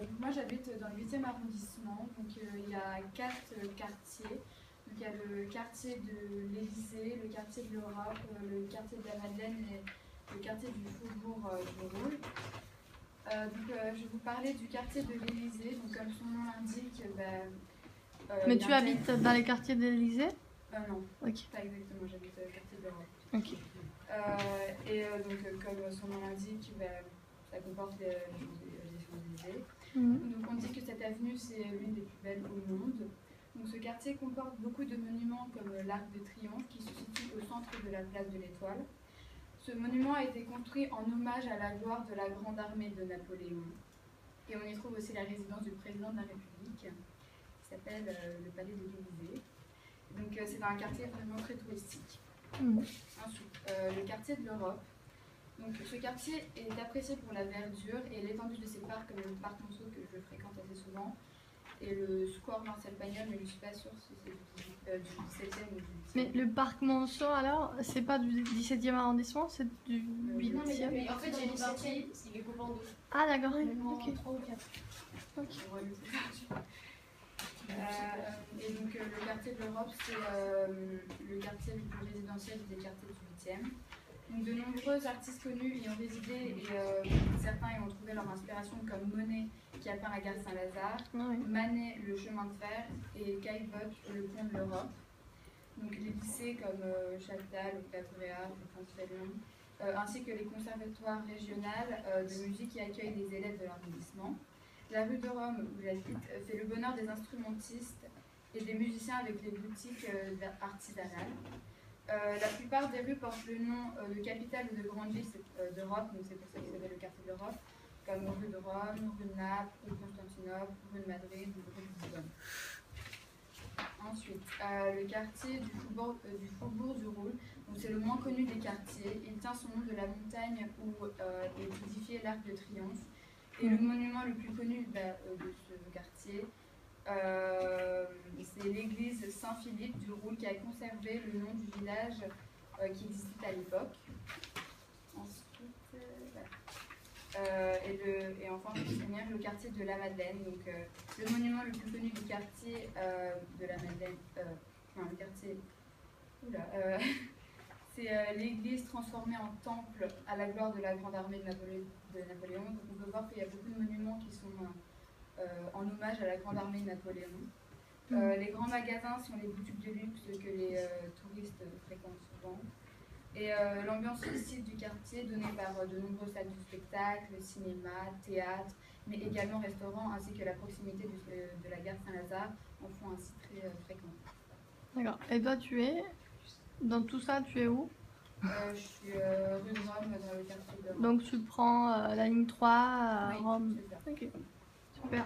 Donc moi j'habite dans le 8e arrondissement, donc il y a 4 quartiers. Donc il y a le quartier de l'Élysée, le quartier de l'Europe, le quartier de la Madeleine et le quartier du Faubourg du Roule. Je vais vous parler du quartier de l'Élysée. Donc comme son nom l'indique, Mais tu habites dans les quartiers de l'Élysée? Non, ok. Pas exactement, j'habite au quartier de l'Europe. Ok. Comme son nom l'indique, ça comporte les Champs-Élysées. Mhm. Donc on dit que cette avenue c'est l'une des plus belles au monde. Donc ce quartier comporte beaucoup de monuments comme l'Arc de Triomphe qui se situe au centre de la place de l'Étoile. Ce monument a été construit en hommage à la gloire de la grande armée de Napoléon. Et on y trouve aussi la résidence du président de la République qui s'appelle le Palais de l'Élysée. Donc c'est un quartier vraiment très touristique. Ensuite, le quartier de l'Europe. Donc ce quartier est apprécié pour la verdure et l'étendue de ses parcs, comme le parc Monceau que je fréquente assez souvent, et le square Marcel Pagnol, mais je ne suis pas sûre si c'est du 17e ou du 8e. Mais le parc Monceau, alors, c'est pas du 17e arrondissement, c'est du 8e? Non, mais en fait, il y a une partie, il est coupé en deux. Ah, d'accord, ok. 3 ou 4. Ok. Et donc le quartier de l'Europe, c'est le quartier le plus résidentiel des quartiers du 8e. Donc, de nombreux artistes connus y ont résidé et certains y ont trouvé leur inspiration, comme Monet qui a peint la gare Saint-Lazare, Manet le chemin de fer et Caillebotte le pont de l'Europe. Donc les lycées comme Chaptal, le Bréa, le Pont-Fellon, ainsi que les conservatoires régionaux de musique qui accueillent des élèves de l'arrondissement. La rue de Rome, où j'habite, fait le bonheur des instrumentistes et des musiciens avec les boutiques artisanales. La plupart des rues portent le nom de capitales ou de grandes villes d'Europe, donc c'est pour ça qu'il s'appelle le quartier de l'Europe, comme rue de Rome, rue de Naples, rue de Constantinople, rue de Madrid ou rue de Lisbonne. Ensuite, le quartier du Faubourg du Roule, c'est le moins connu des quartiers. Il tient son nom de la montagne où est édifié l'Arc de Triomphe. Et le monument le plus connu de ce quartier, c'est l'église Saint-Philippe du Roule qui a conservé le nom du village qui existait à l'époque. Ensuite, et enfin, pour finir, le quartier de la Madeleine. Donc, le monument le plus connu du quartier de la Madeleine, le quartier. C'est l'église transformée en temple à la gloire de la grande armée de Napoléon. Donc on peut voir qu'il y a beaucoup de monuments qui sont en hommage à la grande armée de Napoléon. Les grands magasins sont les boutiques de luxe que les touristes fréquentent souvent. Et l'ambiance festive du quartier, donnée par de nombreuses salles de spectacle, cinéma, théâtre, mais également restaurants, ainsi que la proximité de la gare Saint-Lazare, en font ainsi très fréquents. D'accord. Et toi, dans tout ça, tu es où? Je suis rue de Rome, dans le quartier de Rome. Donc tu prends la ligne 3 à oui, Rome. c'est ça. Ok, super.